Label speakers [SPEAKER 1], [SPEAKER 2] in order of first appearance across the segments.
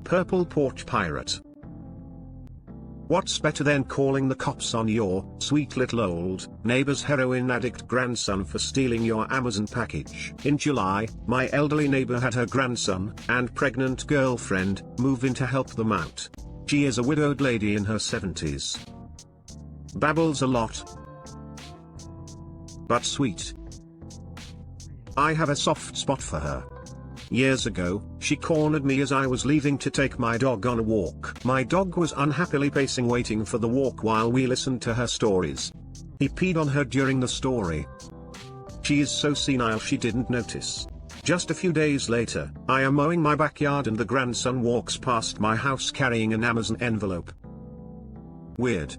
[SPEAKER 1] Purple Porch Pirate. What's better than calling the cops on your sweet little old neighbor's heroin addict grandson for stealing your Amazon package? In July, my elderly neighbor had her grandson and pregnant girlfriend move in to help them out. She is a widowed lady in her 70s. Babbles a lot, but sweet. I have a soft spot for her. Years ago, she cornered me as I was leaving to take my dog on a walk. My dog was unhappily pacing waiting for the walk while we listened to her stories. He peed on her during the story. She is so senile she didn't notice. Just a few days later, I am mowing my backyard and the grandson walks past my house carrying an Amazon envelope. Weird.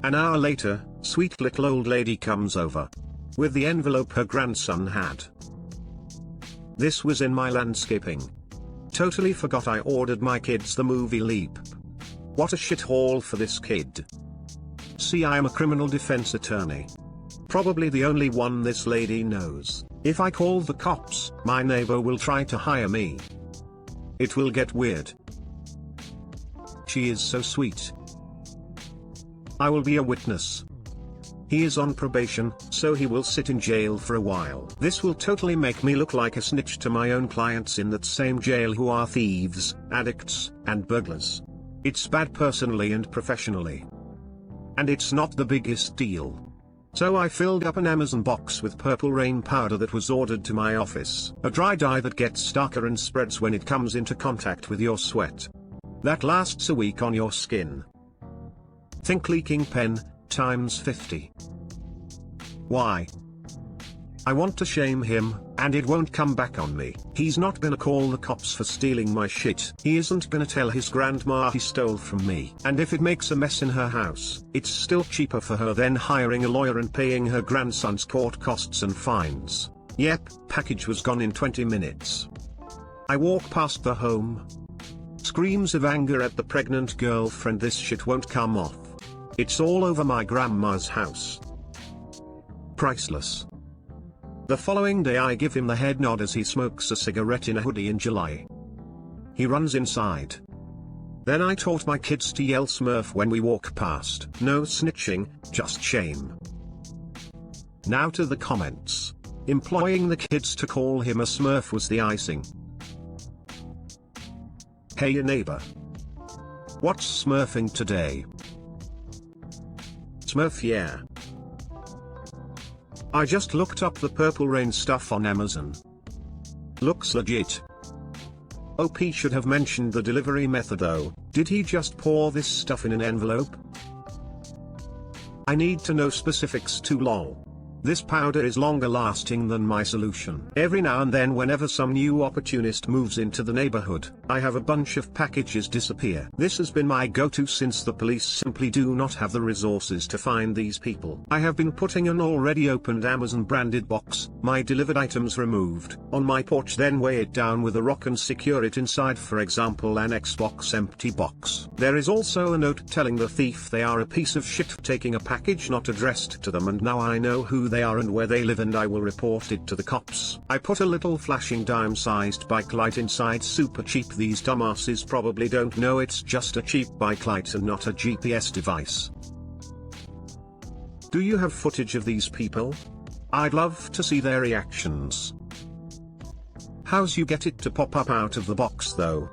[SPEAKER 1] An hour later, sweet little old lady comes over with the envelope her grandson had. This was in my landscaping. Totally forgot I ordered my kids the movie Leap. What a shithole for this kid. See, I am a criminal defense attorney. Probably the only one this lady knows. If I call the cops, my neighbor will try to hire me. It will get weird. She is so sweet. I will be a witness. He is on probation, so he will sit in jail for a while. This will totally make me look like a snitch to my own clients in that same jail who are thieves, addicts, and burglars. It's bad personally and professionally. And it's not the biggest deal. So I filled up an Amazon box with purple rain powder that was ordered to my office. A dry dye that gets darker and spreads when it comes into contact with your sweat. That lasts a week on your skin. Think leaking pen, times 50. Why? I want to shame him, and it won't come back on me. He's not gonna call the cops for stealing my shit. He isn't gonna tell his grandma he stole from me. And if it makes a mess in her house, it's still cheaper for her than hiring a lawyer and paying her grandson's court costs and fines. Yep, package was gone in 20 minutes. I walk past the home. Screams of anger at the pregnant girlfriend. This shit won't come off. It's all over my grandma's house. Priceless. The following day I give him the head nod as he smokes a cigarette in a hoodie in July. He runs inside. Then I taught my kids to yell Smurf when we walk past. No snitching, just shame. Now to the comments. Employing the kids to call him a Smurf was the icing. Hey neighbor. What's smurfing today? Smurf, yeah. I just looked up the purple rain stuff on Amazon. Looks legit. OP should have mentioned the delivery method though. Did he just pour this stuff in an envelope? I need to know specifics too lol. This powder is longer lasting than my solution. Every now and then whenever some new opportunist moves into the neighborhood, I have a bunch of packages disappear. This has been my go-to since the police simply do not have the resources to find these people. I have been putting an already opened Amazon branded box, my delivered items removed, on my porch, then weigh it down with a rock and secure it inside, for example an Xbox empty box. There is also a note telling the thief they are a piece of shit for taking a package not addressed to them, and now I know who they are and where they live and I will report it to the cops. I put a little flashing dime-sized bike light inside. Super cheap. These dumbasses probably don't know it's just a cheap bike light and not a GPS device. Do you have footage of these people? I'd love to see their reactions. How's you get it to pop up out of the box though?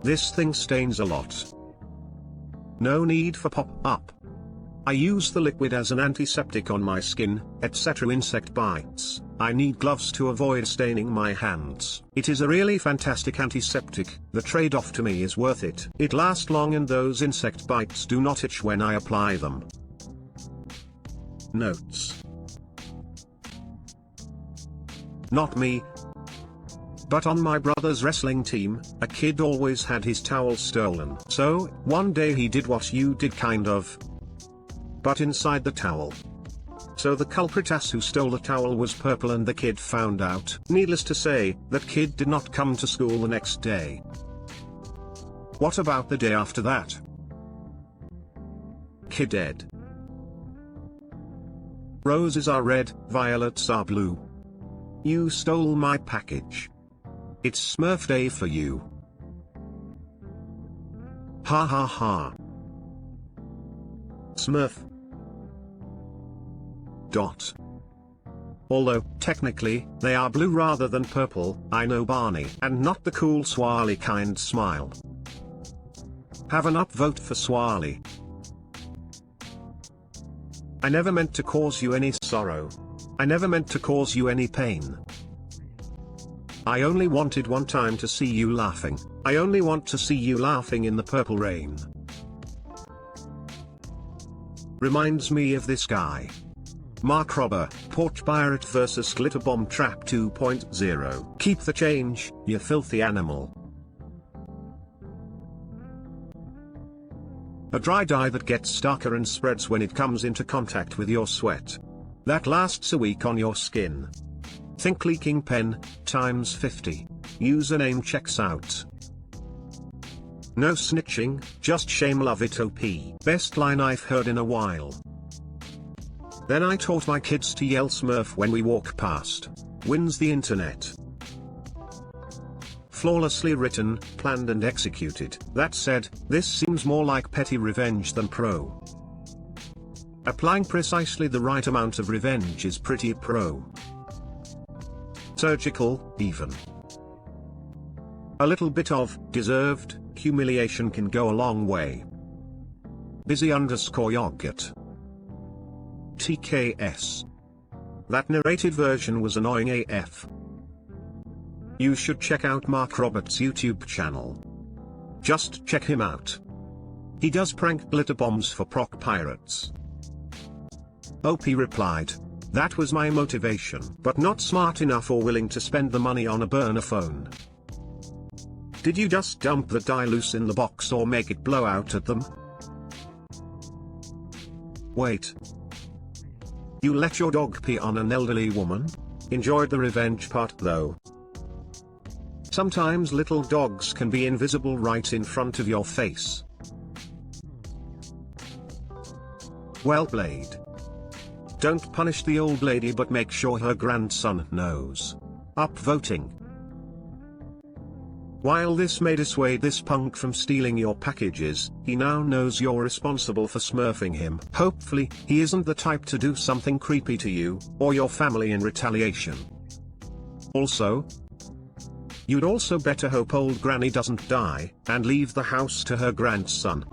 [SPEAKER 1] This thing stains a lot. No need for pop-up. I use the liquid as an antiseptic on my skin, etc. Insect bites. I need gloves to avoid staining my hands. It is a really fantastic antiseptic. The trade-off to me is worth it. It lasts long and those insect bites do not itch when I apply them. Notes. Not me. But on my brother's wrestling team, a kid always had his towel stolen. So, one day he did what you did kind of. But inside the towel. So the culprit ass who stole the towel was purple and the kid found out. Needless to say, that kid did not come to school the next day. What about the day after that? Kid dead. Roses are red, violets are blue. You stole my package. It's Smurf Day for you. Ha ha ha. Smurf. Dot. Although, technically, they are blue rather than purple, I know Barney, and not the cool Swirly kind smile. Have an upvote for Swirly. I never meant to cause you any sorrow. I never meant to cause you any pain. I only wanted one time to see you laughing. I only want to see you laughing in the purple rain. Reminds me of this guy. Mark Robber, Porch Pirate vs Glitter Bomb Trap 2.0. Keep the change, you filthy animal. A dry dye that gets darker and spreads when it comes into contact with your sweat. That lasts a week on your skin. Think leaking pen, times 50. Username checks out. No snitching, just shame love it OP. Best line I've heard in a while. Then I taught my kids to yell Smurf when we walk past. Wins the internet. Flawlessly written, planned and executed. That said, this seems more like petty revenge than pro. Applying precisely the right amount of revenge is pretty pro. Surgical, even. A little bit of deserved humiliation can go a long way. Busy_yogurt. TKS. That narrated version was annoying AF. You should check out Mark Roberts' YouTube channel. Just check him out. He does prank glitter bombs for proc pirates. OP replied, that was my motivation, but not smart enough or willing to spend the money on a burner phone. Did you just dump the dye loose in the box or make it blow out at them? Wait. You let your dog pee on an elderly woman? Enjoyed the revenge part though. Sometimes little dogs can be invisible right in front of your face. Well played. Don't punish the old lady but make sure her grandson knows. Upvoting. While this may dissuade this punk from stealing your packages, he now knows you're responsible for smurfing him. Hopefully, he isn't the type to do something creepy to you, or your family in retaliation. Also, you'd also better hope old granny doesn't die, and leave the house to her grandson.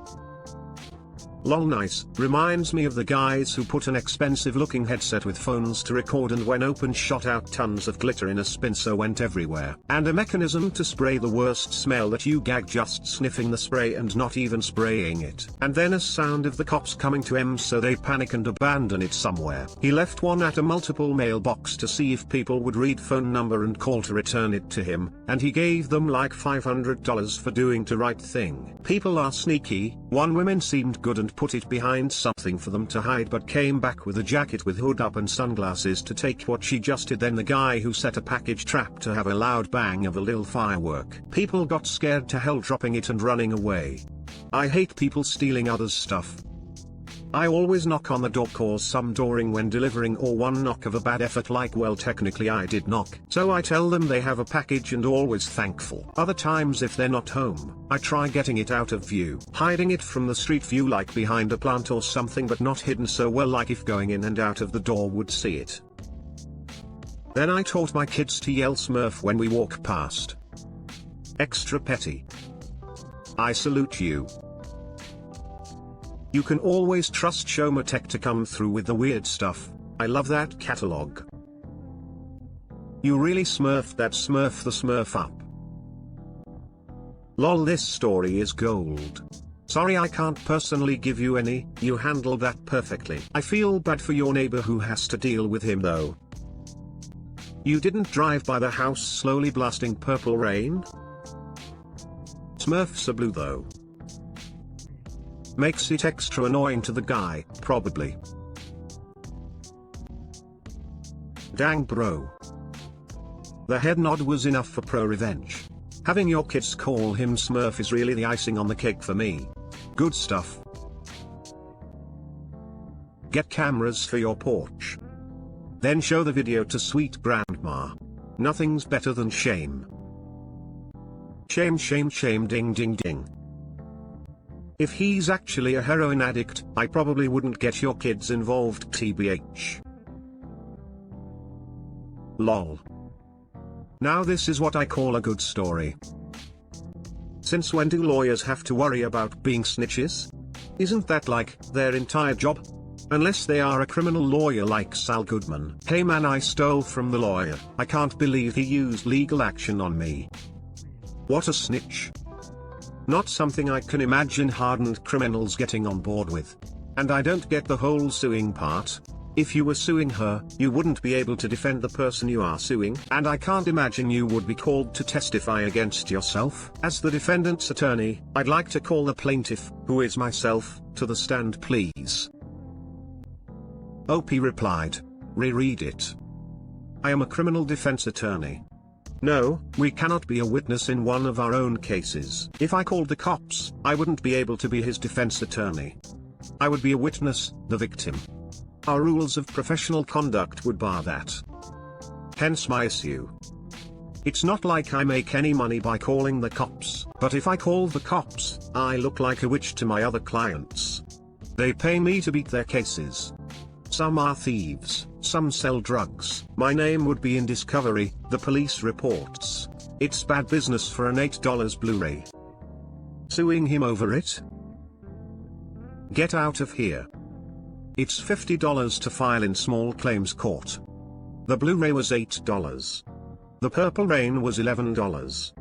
[SPEAKER 1] Lol nice, reminds me of the guys who put an expensive looking headset with phones to record and when opened shot out tons of glitter in a spin so went everywhere. And a mechanism to spray the worst smell that you gag just sniffing the spray and not even spraying it. And then a sound of the cops coming to him so they panic and abandon it somewhere. He left one at a multiple mailbox to see if people would read phone number and call to return it to him, and he gave them like $500 for doing the right thing. People are sneaky. One woman seemed good and put it behind something for them to hide but came back with a jacket with hood up and sunglasses to take what she just did. Then the guy who set a package trap to have a loud bang of a little firework. People got scared to hell dropping it and running away. I hate people stealing others' stuff. I always knock on the door, cause some dooring when delivering, or one knock of a bad effort like well technically I did knock. So I tell them they have a package and always thankful. Other times if they're not home, I try getting it out of view. Hiding it from the street view like behind a plant or something, but not hidden so well like if going in and out of the door would see it. Then I taught my kids to yell Smurf when we walk past. Extra petty. I salute you. You can always trust Shoma Tech to come through with the weird stuff. I love that catalog. You really smurfed that Smurf the Smurf up. Lol, this story is gold. Sorry I can't personally give you any, you handled that perfectly. I feel bad for your neighbor who has to deal with him though. You didn't drive by the house slowly blasting purple rain? Smurfs are blue though. Makes it extra annoying to the guy, probably. Dang bro. The head nod was enough for ProRevenge. Having your kids call him Smurf is really the icing on the cake for me. Good stuff. Get cameras for your porch. Then show the video to sweet grandma. Nothing's better than shame. Shame shame shame ding ding ding. If he's actually a heroin addict, I probably wouldn't get your kids involved tbh. Lol. Now this is what I call a good story. Since when do lawyers have to worry about being snitches? Isn't that like their entire job? Unless they are a criminal lawyer like Sal Goodman. Hey man, I stole from the lawyer. I can't believe he used legal action on me. What a snitch. Not something I can imagine hardened criminals getting on board with. And I don't get the whole suing part. If you were suing her, you wouldn't be able to defend the person you are suing, and I can't imagine you would be called to testify against yourself. As the defendant's attorney, I'd like to call the plaintiff, who is myself, to the stand please. OP replied. Reread it. I am a criminal defense attorney. No, we cannot be a witness in one of our own cases. If I called the cops, I wouldn't be able to be his defense attorney. I would be a witness, the victim. Our rules of professional conduct would bar that. Hence my issue. It's not like I make any money by calling the cops, but if I call the cops, I look like a witch to my other clients. They pay me to beat their cases. Some are thieves, some sell drugs. My name would be in Discovery, the police reports. It's bad business for an $8 Blu-ray. Suing him over it? Get out of here. It's $50 to file in small claims court. The Blu-ray was $8. The Purple Rain was $11.